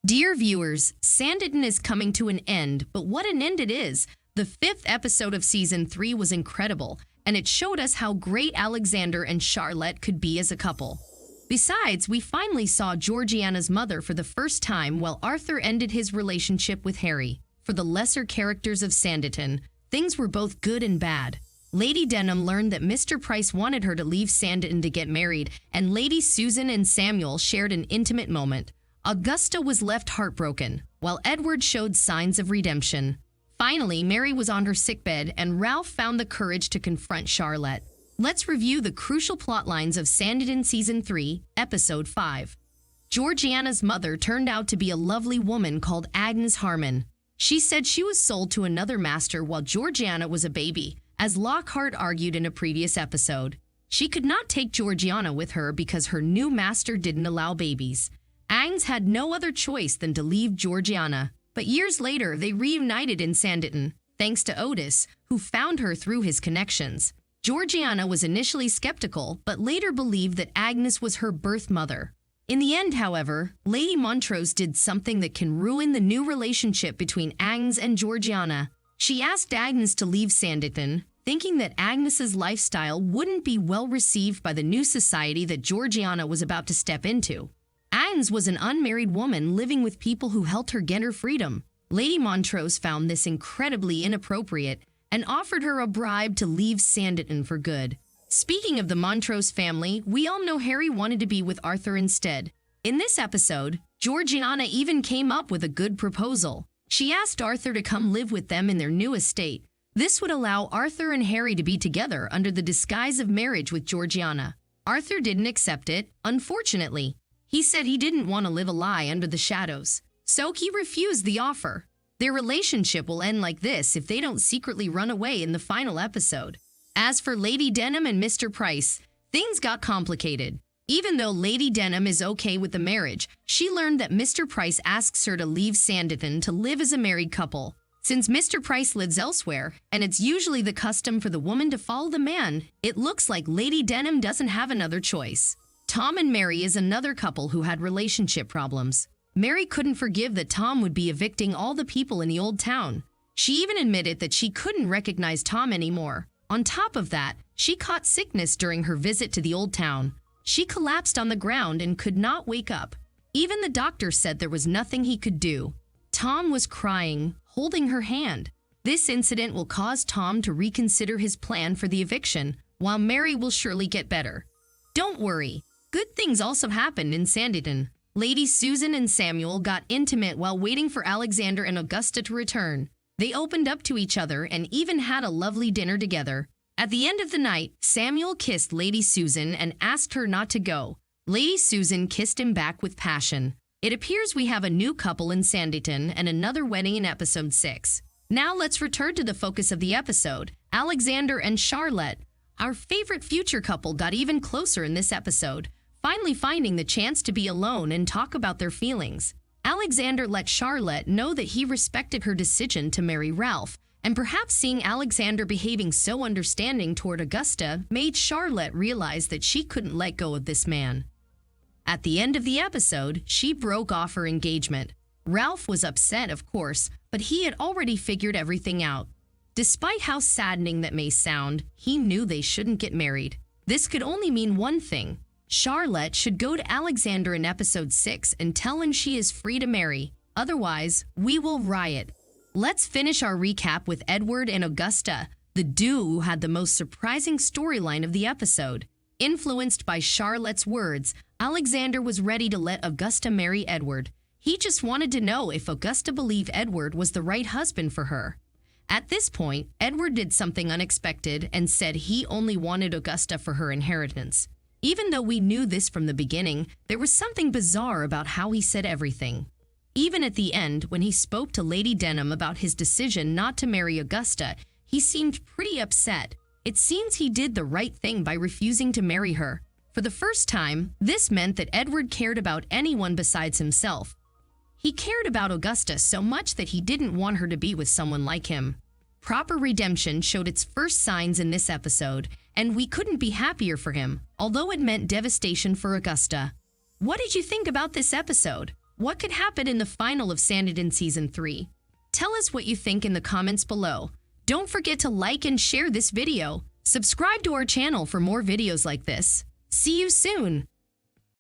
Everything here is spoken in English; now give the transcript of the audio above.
Dear viewers, Sanditon is coming to an end, but what an end it is! The 5th episode of Season 3 was incredible, and it showed us how great Alexander and Charlotte could be as a couple. Besides, we finally saw Georgiana's mother for the first time while Arthur ended his relationship with Harry. For the lesser characters of Sanditon, things were both good and bad. Lady Denim learned that Mr. Price wanted her to leave Sanditon to get married, and Lady Susan and Samuel shared an intimate moment. Augusta was left heartbroken, while Edward showed signs of redemption. Finally, Mary was on her sickbed, and Ralph found the courage to confront Charlotte. Let's review the crucial plotlines of Sanditon Season 3, Episode 5. Georgiana's mother turned out to be a lovely woman called Agnes Harmon. She said she was sold to another master while Georgiana was a baby, as Lockhart argued in a previous episode. She could not take Georgiana with her because her new master didn't allow babies. Agnes had no other choice than to leave Georgiana, but years later they reunited in Sanditon, thanks to Otis, who found her through his connections. Georgiana was initially skeptical, but later believed that Agnes was her birth mother. In the end, however, Lady Montrose did something that can ruin the new relationship between Agnes and Georgiana. She asked Agnes to leave Sanditon, thinking that Agnes's lifestyle wouldn't be well received by the new society that Georgiana was about to step into. Agnes was an unmarried woman living with people who helped her get her freedom. Lady Montrose found this incredibly inappropriate and offered her a bribe to leave Sanditon for good. Speaking of the Montrose family, we all know Harry wanted to be with Arthur instead. In this episode, Georgiana even came up with a good proposal. She asked Arthur to come live with them in their new estate. This would allow Arthur and Harry to be together under the disguise of marriage with Georgiana. Arthur didn't accept it, unfortunately. He said he didn't want to live a lie under the shadows, so he refused the offer. Their relationship will end like this if they don't secretly run away in the final episode. As for Lady Denim and Mr. Price, things got complicated. Even though Lady Denim is okay with the marriage, she learned that Mr. Price asks her to leave Sanditon to live as a married couple. Since Mr. Price lives elsewhere, and it's usually the custom for the woman to follow the man, it looks like Lady Denim doesn't have another choice. Tom and Mary is another couple who had relationship problems. Mary couldn't forgive that Tom would be evicting all the people in the old town. She even admitted that she couldn't recognize Tom anymore. On top of that, she caught sickness during her visit to the old town. She collapsed on the ground and could not wake up. Even the doctor said there was nothing he could do. Tom was crying, holding her hand. This incident will cause Tom to reconsider his plan for the eviction, while Mary will surely get better. Don't worry. Good things also happened in Sanditon. Lady Susan and Samuel got intimate while waiting for Alexander and Augusta to return. They opened up to each other and even had a lovely dinner together. At the end of the night, Samuel kissed Lady Susan and asked her not to go. Lady Susan kissed him back with passion. It appears we have a new couple in Sanditon and another wedding in Episode 6. Now let's return to the focus of the episode, Alexander and Charlotte. Our favorite future couple got even closer in this episode, finally finding the chance to be alone and talk about their feelings. Alexander let Charlotte know that he respected her decision to marry Ralph, and perhaps seeing Alexander behaving so understanding toward Augusta made Charlotte realize that she couldn't let go of this man. At the end of the episode, she broke off her engagement. Ralph was upset, of course, but he had already figured everything out. Despite how saddening that may sound, he knew they shouldn't get married. This could only mean one thing. Charlotte should go to Alexander in Episode 6 and tell him she is free to marry. Otherwise, we will riot. Let's finish our recap with Edward and Augusta, the duo who had the most surprising storyline of the episode. Influenced by Charlotte's words, Alexander was ready to let Augusta marry Edward. He just wanted to know if Augusta believed Edward was the right husband for her. At this point, Edward did something unexpected and said he only wanted Augusta for her inheritance. Even though we knew this from the beginning, there was something bizarre about how he said everything. Even at the end, when he spoke to Lady Denim about his decision not to marry Augusta, he seemed pretty upset. It seems he did the right thing by refusing to marry her. For the first time, this meant that Edward cared about anyone besides himself. He cared about Augusta so much that he didn't want her to be with someone like him. Proper redemption showed its first signs in this episode, and we couldn't be happier for him, although it meant devastation for Augusta. What did you think about this episode? What could happen in the final of Sanditon Season 3? Tell us what you think in the comments below. Don't forget to like and share this video. Subscribe to our channel for more videos like this. See you soon!